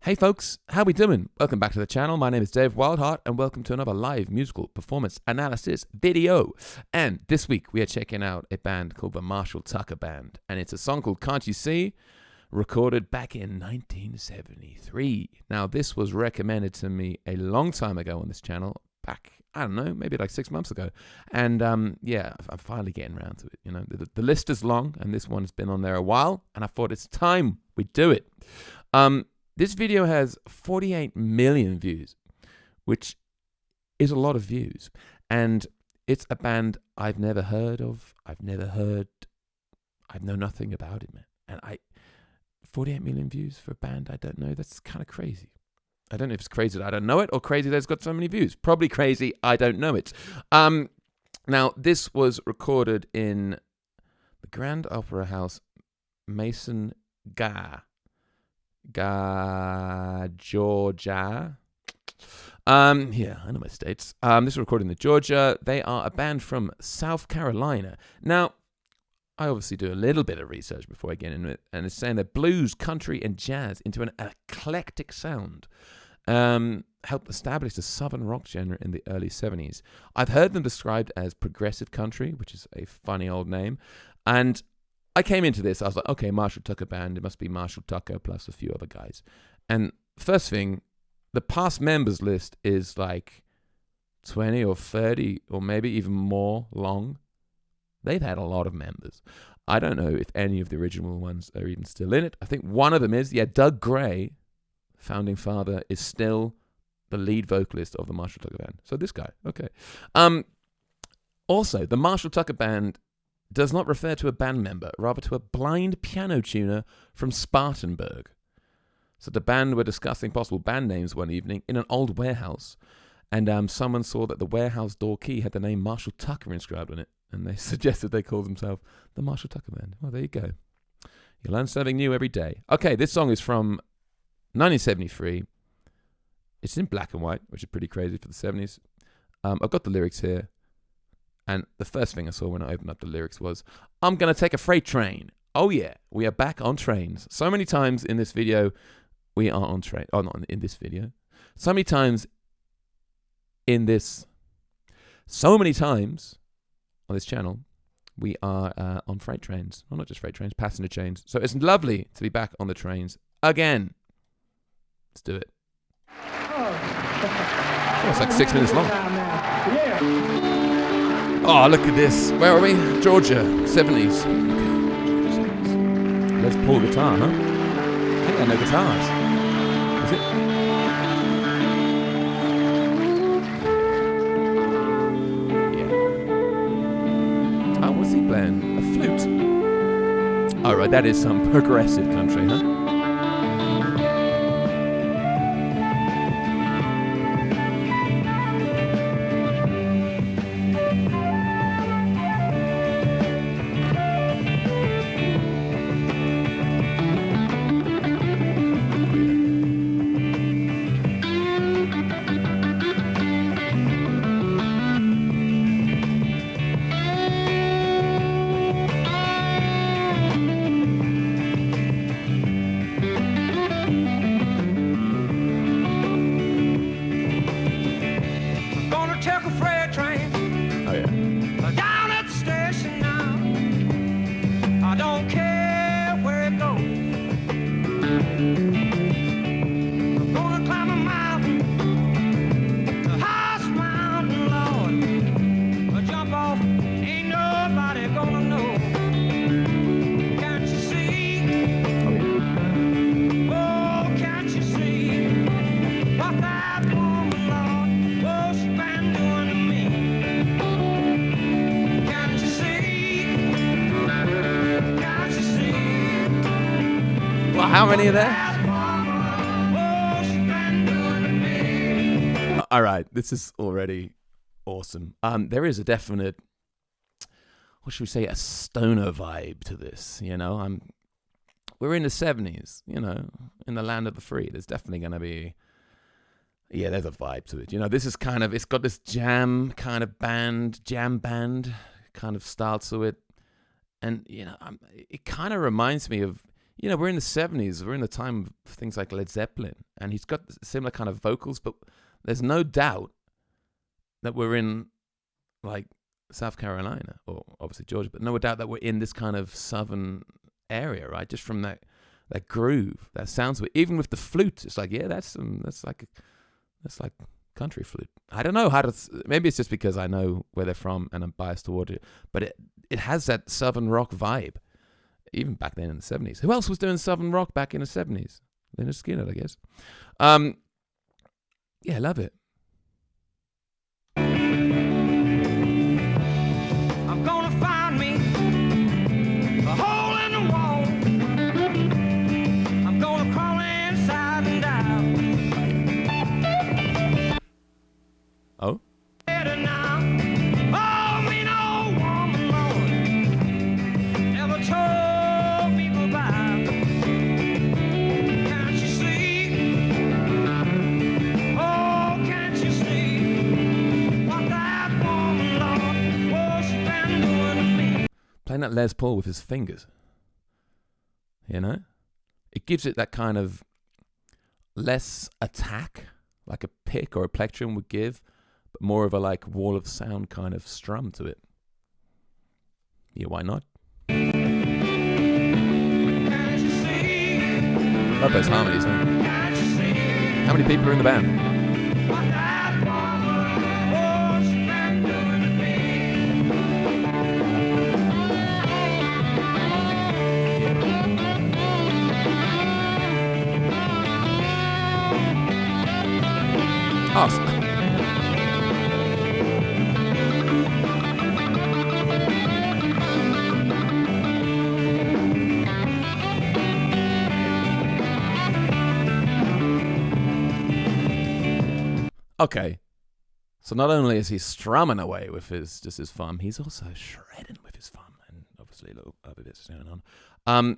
Hey folks, how we doing? Welcome back to the channel. My name is Dave Wildheart and welcome to another live musical performance analysis video. And this week we are checking out a band called the Marshall Tucker Band, and it's a song called Can't You See, recorded back in 1973. Now this was recommended to me a long time ago on this channel, back, I don't know, maybe like 6 months ago. And yeah, I'm finally getting around to it. You know, the list is long and this one's been on there a while, and I thought it's time we do it. This video has 48 million views, which is a lot of views. And it's a band I've never heard of. I know nothing about it, man. And 48 million views for a band I don't know, that's kind of crazy. I don't know if it's crazy that I don't know it or crazy that it's got so many views. Probably crazy, I don't know it. Now, this was recorded in the Grand Opera House, Mason, Georgia. Yeah, I know my states. This is recorded in Georgia. They are a band from South Carolina. Now, I obviously do a little bit of research before I get into it, and it's saying that blues, country, and jazz into an eclectic sound helped establish the southern rock genre in the early 70s. I've heard them described as progressive country, which is a funny old name, and I came into this, I was like, okay, Marshall Tucker Band, it must be Marshall Tucker plus a few other guys. And first thing, the past members list is like 20 or 30 or maybe even more long. They've had a lot of members. I don't know if any of the original ones are even still in it. I think one of them is, yeah, Doug Gray, founding father, is still the lead vocalist of the Marshall Tucker Band. So this guy, okay. Also, the Marshall Tucker Band does not refer to a band member, rather to a blind piano tuner from Spartanburg. So the band were discussing possible band names one evening in an old warehouse, and someone saw that the warehouse door key had the name Marshall Tucker inscribed on it, and they suggested they call themselves the Marshall Tucker Band. Well, there you go. You learn something new every day. Okay, this song is from 1973. It's in black and white, which is pretty crazy for the 70s. I've got the lyrics here. And the first thing I saw when I opened up the lyrics was, I'm going to take a freight train. Oh yeah, we are back on trains. So many times in this video, we are on train. Oh, not in this video. So many times on this channel, we are on freight trains. Well, not just freight trains, passenger trains. So it's lovely to be back on the trains again. Let's do it. Oh, it's like 6 minutes long. Oh, look at this. Where are we? Georgia, 70s. Okay. Let's pull guitar, huh? I think I know guitars. Is it? Yeah. Oh, what's he playing? A flute. All right, that is some progressive country, huh? How many are there? All right, this is already awesome. There is a definite, what should we say, a stoner vibe to this. You know, we're in the 70s. You know, in the land of the free. There's definitely going to be, yeah, there's a vibe to it. You know, this is kind of, it's got this jam band kind of style to it, and you know, it kind of reminds me of, you know, we're in the 70s. We're in the time of things like Led Zeppelin, and he's got similar kind of vocals, but there's no doubt that we're in, like, South Carolina, or obviously Georgia, but no doubt that we're in this kind of southern area, right? Just from that groove, that sounds, even with the flute, it's like, yeah, that's like country flute. I don't know how to. Maybe it's just because I know where they're from and I'm biased toward it. But it has that southern rock vibe, even back then in the 70s. Who else was doing southern rock back in the 70s? Leonard Skinner, I guess. Yeah, I love it. I'm gonna find me a hole in the wall. I'm gonna crawl inside and out. Oh? Better now. Oh, me no woman, Lord, never told me goodbye. Can't you see? Oh, can't you see what that woman, Lord, oh, she been doing to me? Playing that Les Paul with his fingers. You know? It gives it that kind of less attack, like a pick or a plectrum would give, but more of a like wall of sound kind of strum to it. Yeah, why not? Love those harmonies, man. How many people are in the band? Awesome. Okay, so not only is he strumming away with his thumb, he's also shredding with his thumb, and obviously a little other bits going on.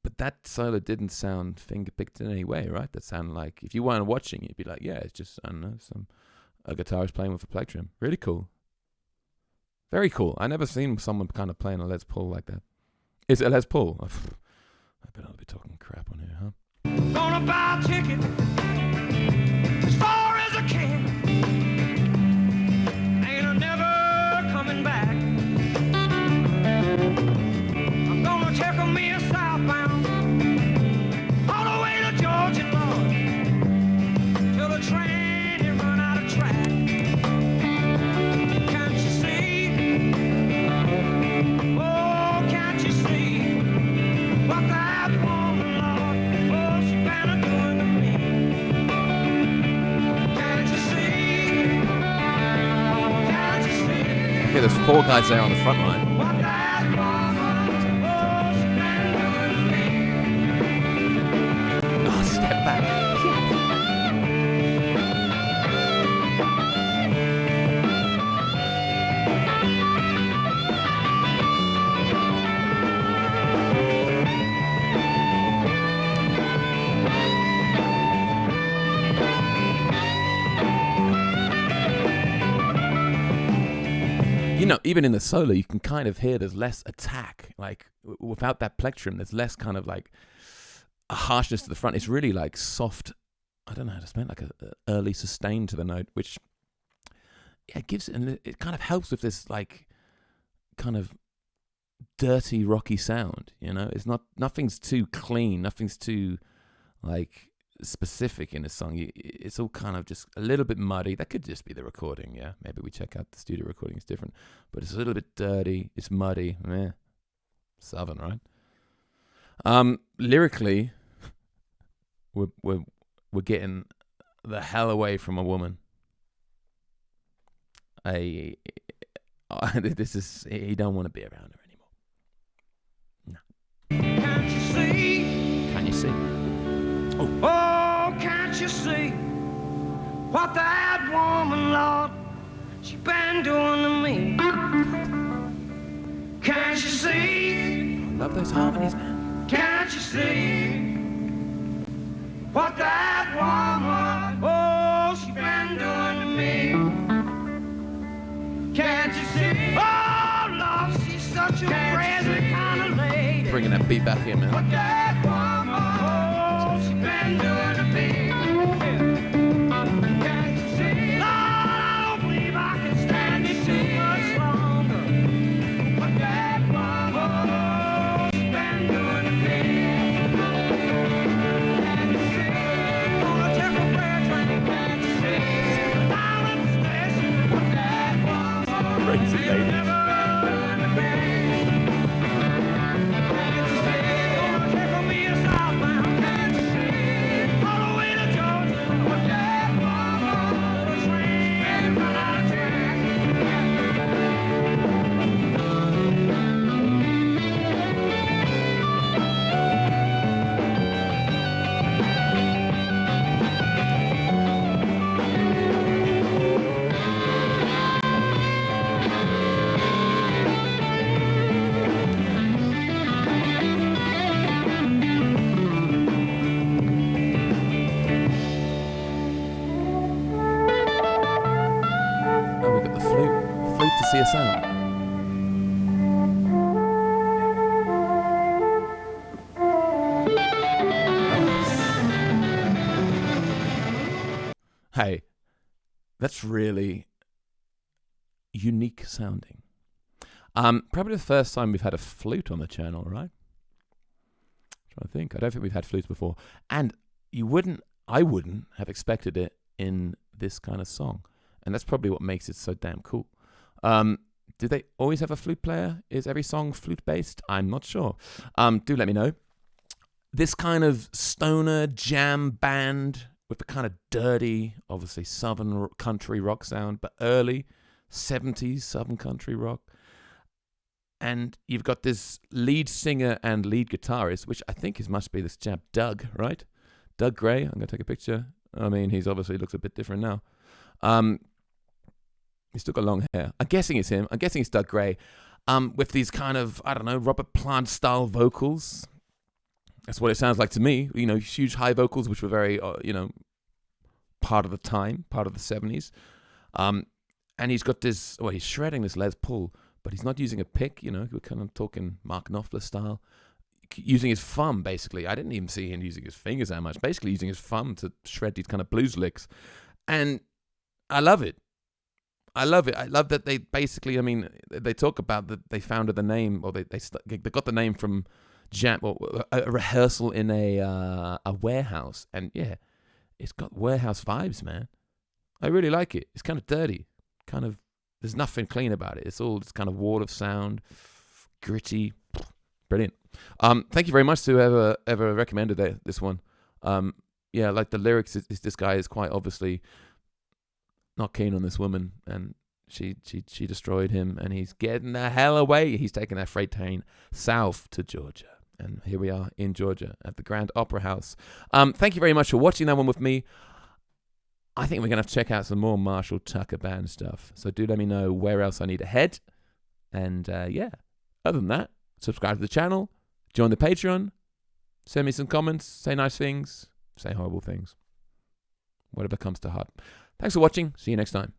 But that solo didn't sound finger-picked in any way, right? That sounded like, if you weren't watching it, you'd be like, yeah, it's just, I don't know, a guitarist playing with a plectrum. Really cool. Very cool. I never seen someone kind of playing a Les Paul like that. Is it a Les Paul? I bet I'll be talking crap on here, huh? Gonna buy a ticket as far as I can. Ain't I never coming back. I'm gonna take me a southbound all the way to Georgia, Lord, till the train it run out of track. Can't you see? Oh, can't you see what that woman, Lord, oh, she been doing to me? Can't you see? Can't you see? Okay, there's 4 guys there on the front line. What that woman, oh, she been doing to me? Oh, step back. You know, even in the solo, you can kind of hear there's less attack. Like, without that plectrum, there's less kind of like a harshness to the front. It's really like soft, I don't know how to explain, like a early sustain to the note, which, yeah, gives it, and it kind of helps with this like kind of dirty, rocky sound, you know? It's nothing's too clean, nothing's too like specific in a song. It's all kind of just a little bit muddy. That could just be the recording, yeah. Maybe we check out the studio recording, it's different. But it's a little bit dirty, it's muddy, southern, right? Lyrically, we're getting the hell away from a woman. This is, he don't want to be around her anymore. No. Can't you see? Can you see? Oh, can't you see what that woman, Lord, she been doing to me? Can't you see? I love those harmonies, man. Can't you see what that woman, oh, she been doing to me? Can't you see? Oh, Lord, she's such a crazy kind of lady. bringing that beat back here, man. What that woman she's been doing to me. Can't you see? Lord, I don't believe I can stand it too much longer. What that woman she's been doing to me. Can't you see? Gonna take a prayer train. Can't you see? Down at the station. What that woman Crazy she's lady. never doing to me. Can't you see? Gonna take me southbound. Can't you see? All the way to Georgia. What that woman the train run out of track. Oh, we got the flute. Flute to see us out. Hey, that's really unique sounding. Probably the first time we've had a flute on the channel, right? I'm trying to think. I don't think we've had flutes before. And I wouldn't have expected it in this kind of song. And that's probably what makes it so damn cool. Do they always have a flute player? Is every song flute-based? I'm not sure. Do let me know. This kind of stoner jam band with the kind of dirty, obviously southern country rock sound, but early 70s southern country rock. And you've got this lead singer and lead guitarist, which I think must be this chap, Doug, right? Doug Gray. I'm going to take a picture. I mean, he's obviously looks a bit different now. He's still got long hair. I'm guessing it's him. I'm guessing it's Doug Gray. With these kind of, I don't know, Robert Plant style vocals. That's what it sounds like to me. You know, huge high vocals, which were very, part of the time, part of the 70s. And he's got this, he's shredding this Les Paul, but he's not using a pick, we're kind of talking Mark Knopfler style. Using his thumb, basically. I didn't even see him using his fingers that much. Basically using his thumb to shred these kind of blues licks. And I love it. I love it. I love that they basically, they talk about that they founded the name, or they got the name from a rehearsal in a warehouse. And yeah, it's got warehouse vibes, man. I really like it. It's kind of dirty. There's nothing clean about it. It's all this kind of wall of sound, gritty. Brilliant. Thank you very much to whoever ever recommended this one. Yeah, like the lyrics, this guy is quite obviously not keen on this woman, and she destroyed him, and he's getting the hell away. He's taking that freight train south to Georgia, and here we are in Georgia at the Grand Opera House. Thank you very much for watching that one with me. I think we're gonna have to check out some more Marshall Tucker Band stuff. So do let me know where else I need to head, and yeah. Other than that, subscribe to the channel, join the Patreon, send me some comments, say nice things, say horrible things, whatever comes to heart. Thanks for watching. See you next time.